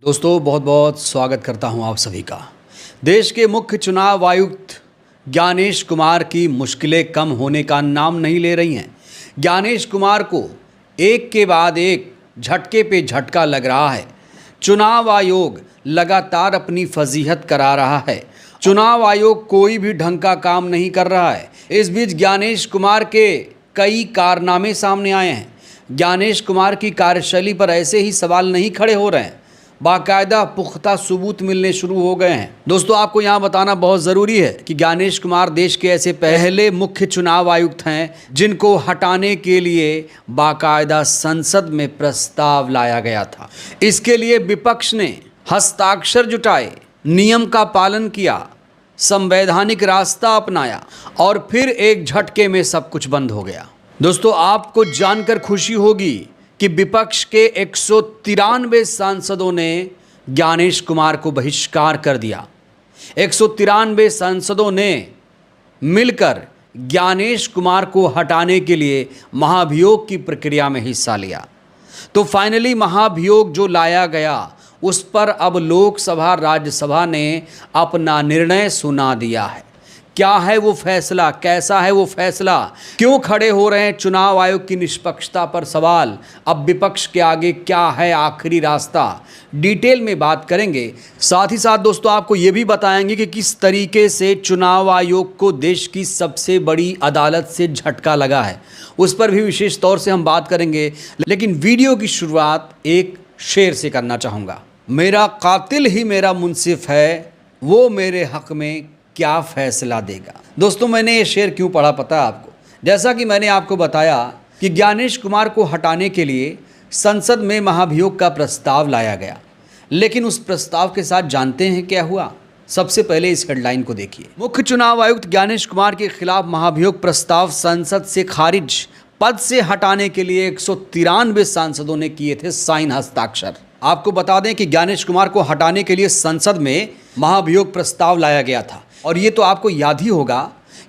दोस्तों बहुत बहुत स्वागत करता हूं आप सभी का। देश के मुख्य चुनाव आयुक्त ज्ञानेश कुमार की मुश्किलें कम होने का नाम नहीं ले रही हैं। ज्ञानेश कुमार को एक के बाद एक झटके पे झटका लग रहा है। चुनाव आयोग लगातार अपनी फजीहत करा रहा है। चुनाव आयोग कोई भी ढंग का काम नहीं कर रहा है। इस बीच ज्ञानेश कुमार के कई कारनामे सामने आए हैं। ज्ञानेश कुमार की कार्यशैली पर ऐसे ही सवाल नहीं खड़े हो रहे हैं, बाकायदा पुख्ता सबूत मिलने शुरू हो गए हैं। दोस्तों आपको यहाँ बताना बहुत ज़रूरी है कि ज्ञानेश कुमार देश के ऐसे पहले मुख्य चुनाव आयुक्त हैं जिनको हटाने के लिए बाकायदा संसद में प्रस्ताव लाया गया था। इसके लिए विपक्ष ने हस्ताक्षर जुटाए, नियम का पालन किया, संवैधानिक रास्ता अपनाया और फिर एक झटके में सब कुछ बंद हो गया। दोस्तों आपको जानकर खुशी होगी कि विपक्ष के 193 सांसदों ने ज्ञानेश कुमार को बहिष्कार कर दिया। 193 सांसदों ने मिलकर ज्ञानेश कुमार को हटाने के लिए महाभियोग की प्रक्रिया में हिस्सा लिया। तो फाइनली महाभियोग जो लाया गया उस पर अब लोकसभा राज्यसभा ने अपना निर्णय सुना दिया है। क्या है वो फैसला, कैसा है वो फैसला, क्यों खड़े हो रहे हैं चुनाव आयोग की निष्पक्षता पर सवाल, अब विपक्ष के आगे क्या है आखिरी रास्ता, डिटेल में बात करेंगे। साथ ही साथ दोस्तों आपको ये भी बताएंगे कि किस तरीके से चुनाव आयोग को देश की सबसे बड़ी अदालत से झटका लगा है, उस पर भी विशेष तौर से हम बात करेंगे। लेकिन वीडियो की शुरुआत एक शेर से करना चाहूँगा। मेरा कातिल ही मेरा मुंसिफ है, वो मेरे हक में क्या फैसला देगा। दोस्तों मैंने ये शेर क्यों पढ़ा पता है आपको? जैसा कि मैंने आपको बताया कि ज्ञानेश कुमार को हटाने के लिए संसद में महाभियोग का प्रस्ताव लाया गया, लेकिन उस प्रस्ताव के साथ जानते हैं क्या हुआ? सबसे पहले इस हेडलाइन को देखिए। मुख्य चुनाव आयुक्त ज्ञानेश कुमार के खिलाफ महाभियोग प्रस्ताव संसद से खारिज, पद से हटाने के लिए 193 सांसदों ने किए थे साइन, हस्ताक्षर। आपको बता दें कि ज्ञानेश कुमार को हटाने के लिए संसद में महाभियोग प्रस्ताव लाया गया था। और ये तो आपको याद ही होगा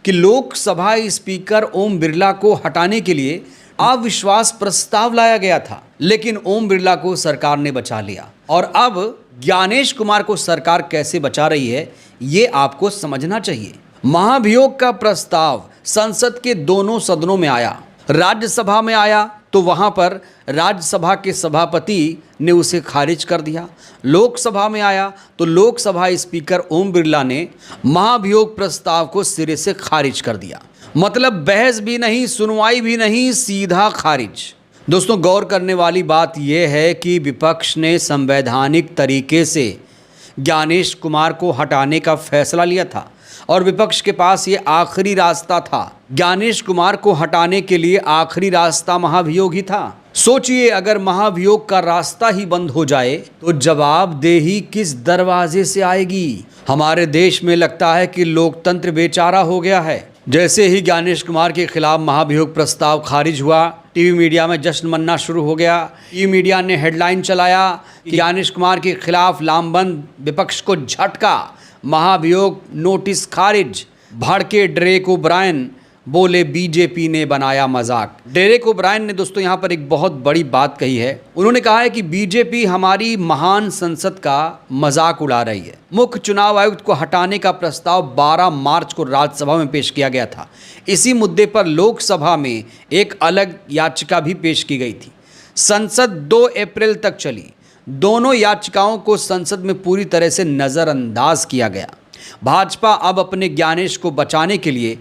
कि लोकसभा स्पीकर ओम बिरला को हटाने के लिए अविश्वास प्रस्ताव लाया गया था, लेकिन ओम बिरला को सरकार ने बचा लिया। और अब ज्ञानेश कुमार को सरकार कैसे बचा रही है ये आपको समझना चाहिए। महाभियोग का प्रस्ताव संसद के दोनों सदनों में आया। राज्यसभा में आया तो वहां पर राज्यसभा के सभापति ने उसे खारिज कर दिया। लोकसभा में आया तो लोकसभा स्पीकर ओम बिरला ने महाभियोग प्रस्ताव को सिरे से खारिज कर दिया। मतलब बहस भी नहीं, सुनवाई भी नहीं, सीधा खारिज। दोस्तों गौर करने वाली बात यह है कि विपक्ष ने संवैधानिक तरीके से ज्ञानेश कुमार को हटाने का फैसला लिया था और विपक्ष के पास ये आखिरी रास्ता था। ज्ञानेश कुमार को हटाने के लिए आखिरी रास्ता महाभियोग ही था। सोचिए अगर महाभियोग का रास्ता ही बंद हो जाए तो जवाबदेही किस दरवाजे से आएगी? हमारे देश में लगता है कि लोकतंत्र बेचारा हो गया है। जैसे ही ज्ञानेश कुमार के खिलाफ महाभियोग प्रस्ताव खारिज हुआ, टीवी मीडिया में जश्न मनना शुरू हो गया। टीवी मीडिया ने हेडलाइन चलाया कि ज्ञानेश कुमार के खिलाफ लामबंद, विपक्ष को झटका, महाभियोग नोटिस खारिज। भड़के डेरेक ओब्रायन बोले बीजेपी ने बनाया मजाक। डेरेक ओब्रायन ने दोस्तों यहाँ पर एक बहुत बड़ी बात कही है। उन्होंने कहा है कि बीजेपी हमारी महान संसद का मजाक उड़ा रही है। मुख्य चुनाव आयुक्त को हटाने का प्रस्ताव 12 मार्च को राज्यसभा में पेश किया गया था। इसी मुद्दे पर लोकसभा में एक अलग याचिका भी पेश की गई थी। संसद 2 अप्रैल तक चली। दोनों याचिकाओं को संसद में पूरी तरह से नज़रअंदाज किया गया। भाजपा अब अपने ज्ञानेश को बचाने के लिए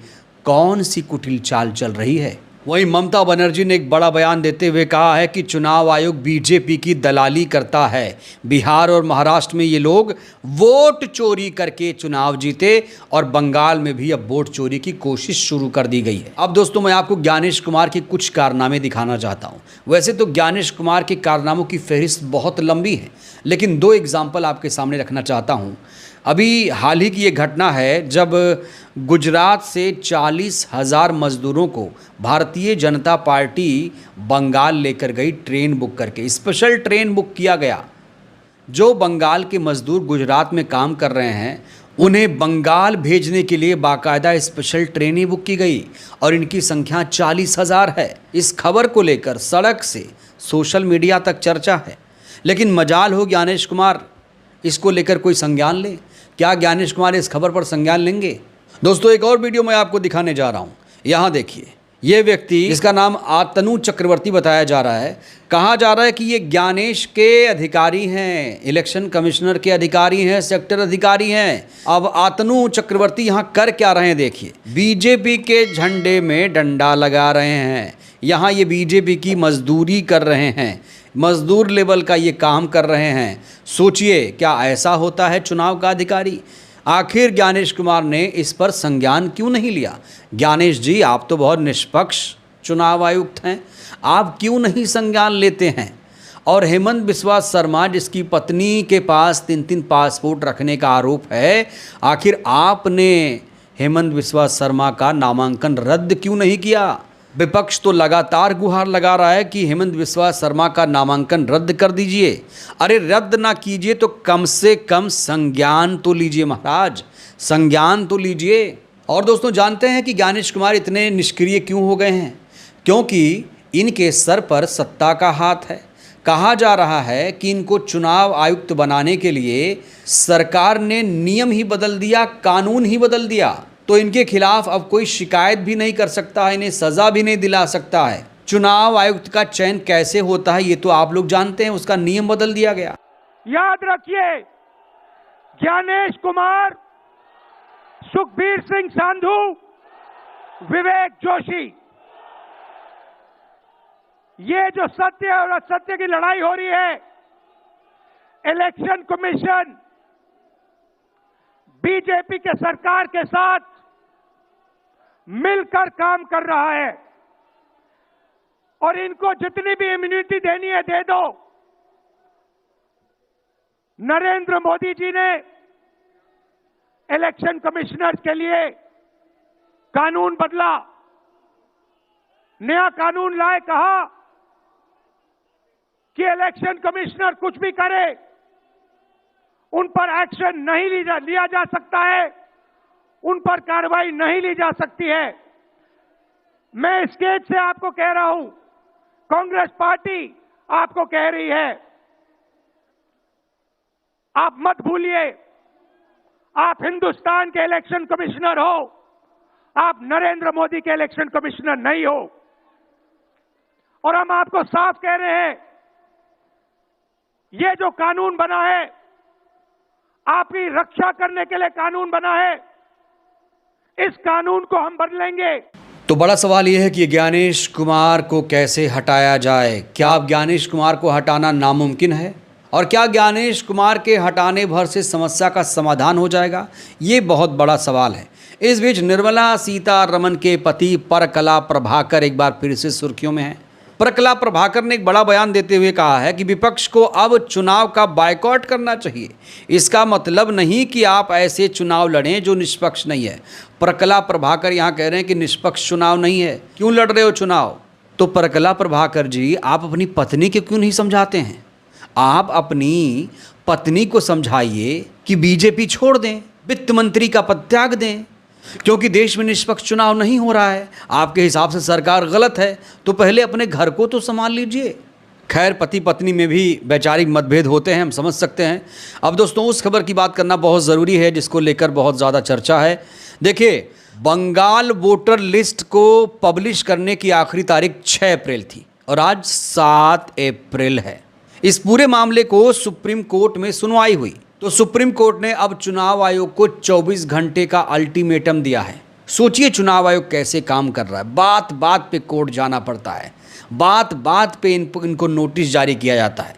कौन सी कुटिल चाल चल रही है? वहीं ममता बनर्जी ने एक बड़ा बयान देते हुए कहा है कि चुनाव आयोग बीजेपी की दलाली करता है। बिहार और महाराष्ट्र में ये लोग वोट चोरी करके चुनाव जीते और बंगाल में भी अब वोट चोरी की कोशिश शुरू कर दी गई है। अब दोस्तों मैं आपको ज्ञानेश कुमार के कुछ कारनामे दिखाना चाहता हूँ। वैसे तो ज्ञानेश कुमार के कारनामों की फहरिस्त बहुत लंबी है, लेकिन 2 एग्जाम्पल आपके सामने रखना चाहता हूँ। अभी हाल ही की ये घटना है जब गुजरात से 40,000 मजदूरों को भारतीय जनता पार्टी बंगाल लेकर गई, ट्रेन बुक करके। स्पेशल ट्रेन बुक किया गया। जो बंगाल के मजदूर गुजरात में काम कर रहे हैं उन्हें बंगाल भेजने के लिए बाकायदा स्पेशल ट्रेनें बुक की गई और इनकी संख्या 40,000 है। इस खबर को लेकर सड़क से सोशल मीडिया तक चर्चा है। लेकिन मजाल हो ज्ञानेश कुमार इसको लेकर कोई संज्ञान ले। क्या ज्ञानेश कुमार इस खबर पर संज्ञान लेंगे? दोस्तों, एक और वीडियो मैं आपको दिखाने जा रहा हूं। यहां देखिए, ये व्यक्ति जिसका नाम आतनु चक्रवर्ती बताया जा रहा है, कहा जा रहा है कि ये ज्ञानेश के अधिकारी हैं, इलेक्शन कमिश्नर के अधिकारी हैं, सेक्टर अधिकारी हैं। अब आतनु चक्रवर्ती यहाँ कर क्या रहे हैं देखिए। बीजेपी के झंडे में डंडा लगा रहे हैं। यहाँ ये बीजेपी की मजदूरी कर रहे हैं, मजदूर लेवल का ये काम कर रहे हैं। सोचिए, क्या ऐसा होता है चुनाव का अधिकारी? आखिर ज्ञानेश कुमार ने इस पर संज्ञान क्यों नहीं लिया? ज्ञानेश जी, आप तो बहुत निष्पक्ष चुनाव आयुक्त हैं, आप क्यों नहीं संज्ञान लेते हैं? और हेमंत बिस्वा शर्मा, जिसकी पत्नी के पास 3-3 पासपोर्ट रखने का आरोप है, आखिर आपने हेमंत बिस्वा शर्मा का नामांकन रद्द क्यों नहीं किया? विपक्ष तो लगातार गुहार लगा रहा है कि हेमंत बिस्वा शर्मा का नामांकन रद्द कर दीजिए। अरे रद्द ना कीजिए तो कम से कम संज्ञान तो लीजिए महाराज, संज्ञान तो लीजिए। और दोस्तों, जानते हैं कि ज्ञानेश कुमार इतने निष्क्रिय क्यों हो गए हैं? क्योंकि इनके सर पर सत्ता का हाथ है। कहा जा रहा है कि इनको चुनाव आयुक्त बनाने के लिए सरकार ने नियम ही बदल दिया, कानून ही बदल दिया। तो इनके खिलाफ अब कोई शिकायत भी नहीं कर सकता है, इन्हें सजा भी नहीं दिला सकता है। चुनाव आयुक्त का चयन कैसे होता है ये तो आप लोग जानते हैं, उसका नियम बदल दिया गया। याद रखिए, ज्ञानेश कुमार, सुखबीर सिंह सांधू, विवेक जोशी, ये जो सत्य और असत्य की लड़ाई हो रही है, इलेक्शन कमीशन बीजेपी के सरकार के साथ मिलकर काम कर रहा है और इनको जितनी भी इम्यूनिटी देनी है दे दो। नरेंद्र मोदी जी ने इलेक्शन कमिश्नर के लिए कानून बदला, नया कानून लाए, कहा कि इलेक्शन कमिश्नर कुछ भी करे उन पर एक्शन नहीं लिया जा सकता है, उन पर कार्रवाई नहीं ली जा सकती है। मैं स्टेज से आपको कह रहा हूं, कांग्रेस पार्टी आपको कह रही है, आप मत भूलिए, आप हिंदुस्तान के इलेक्शन कमिश्नर हो, आप नरेंद्र मोदी के इलेक्शन कमिश्नर नहीं हो। और हम आपको साफ कह रहे हैं, ये जो कानून बना है, आपकी रक्षा करने के लिए कानून बना है, इस कानून को हम बदलेंगे। तो बड़ा सवाल यह है कि ज्ञानेश कुमार को कैसे हटाया जाए? क्या अब ज्ञानेश कुमार को हटाना नामुमकिन है? और क्या ज्ञानेश कुमार के हटाने भर से समस्या का समाधान हो जाएगा? ये बहुत बड़ा सवाल है। इस बीच निर्मला सीतारमण के पति परकला प्रभाकर एक बार फिर से सुर्खियों में हैं। परकला प्रभाकर ने एक बड़ा बयान देते हुए कहा है कि विपक्ष को अब चुनाव का बायकॉट करना चाहिए। इसका मतलब नहीं कि आप ऐसे चुनाव लड़ें जो निष्पक्ष नहीं है। परकला प्रभाकर यहाँ कह रहे हैं कि निष्पक्ष चुनाव नहीं है, क्यों लड़ रहे हो चुनाव? तो परकला प्रभाकर जी, आप अपनी पत्नी को क्यों नहीं समझाते हैं? आप अपनी पत्नी को समझाइए कि बीजेपी छोड़ दें, वित्त मंत्री का पद त्याग दें, क्योंकि देश में निष्पक्ष चुनाव नहीं हो रहा है। आपके हिसाब से सरकार गलत है, तो पहले अपने घर को तो संभाल लीजिए। खैर, पति पत्नी में भी वैचारिक मतभेद होते हैं, हम समझ सकते हैं। अब दोस्तों, उस खबर की बात करना बहुत ज़रूरी है जिसको लेकर बहुत ज़्यादा चर्चा है। देखिए, बंगाल वोटर लिस्ट को पब्लिश करने की आखिरी तारीख 6 अप्रैल थी और आज 7 अप्रैल है। इस पूरे मामले को सुप्रीम कोर्ट में सुनवाई हुई, तो सुप्रीम कोर्ट ने अब चुनाव आयोग को 24 घंटे का अल्टीमेटम दिया है। सोचिए चुनाव आयोग कैसे काम कर रहा है। बात बात पे कोर्ट जाना पड़ता है, बात बात पे इनको नोटिस जारी किया जाता है।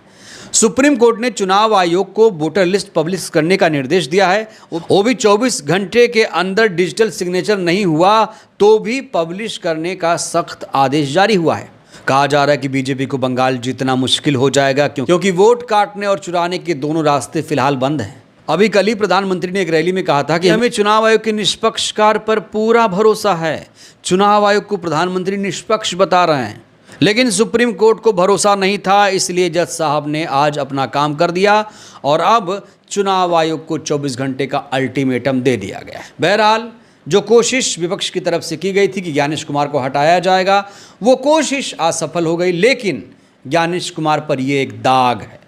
सुप्रीम कोर्ट ने चुनाव आयोग को वोटर लिस्ट पब्लिश करने का निर्देश दिया है, वो भी 24 घंटे के अंदर डिजिटल सिग्नेचर नहीं हुआ तो भी पब्लिश करने का सख्त आदेश जारी हुआ है। कहा जा रहा है कि बीजेपी को बंगाल जीतना मुश्किल हो जाएगा क्योंकि वोट काटने और चुराने के दोनों रास्ते फिलहाल बंद हैं। अभी कल ही प्रधानमंत्री ने एक रैली में कहा था कि हमें चुनाव आयोग के निष्पक्ष कार्य पर पूरा भरोसा है। चुनाव आयोग को प्रधानमंत्री निष्पक्ष बता रहे हैं, लेकिन सुप्रीम कोर्ट को भरोसा नहीं था, इसलिए जज साहब ने आज अपना काम कर दिया और अब चुनाव आयोग को 24 घंटे का अल्टीमेटम दे दिया गया है। बहरहाल, जो कोशिश विपक्ष की तरफ से की गई थी कि ज्ञानेश कुमार को हटाया जाएगा, वो कोशिश असफल हो गई, लेकिन ज्ञानेश कुमार पर ये एक दाग है।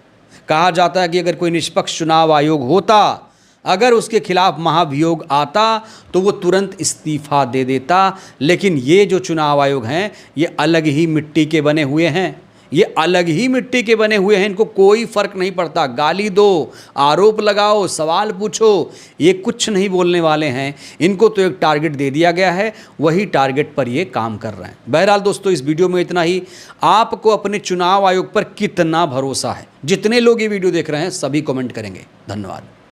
कहा जाता है कि अगर कोई निष्पक्ष चुनाव आयोग होता, अगर उसके खिलाफ महाभियोग आता तो वो तुरंत इस्तीफा दे देता। लेकिन ये जो चुनाव आयोग हैं ये अलग ही मिट्टी के बने हुए हैं, ये अलग ही मिट्टी के बने हुए हैं। इनको कोई फर्क नहीं पड़ता, गाली दो, आरोप लगाओ, सवाल पूछो, ये कुछ नहीं बोलने वाले हैं। इनको तो एक टारगेट दे दिया गया है, वही टारगेट पर ये काम कर रहे हैं। बहरहाल दोस्तों, इस वीडियो में इतना ही। आपको अपने चुनाव आयोग पर कितना भरोसा है? जितने लोग ये वीडियो देख रहे हैं सभी कमेंट करेंगे। धन्यवाद।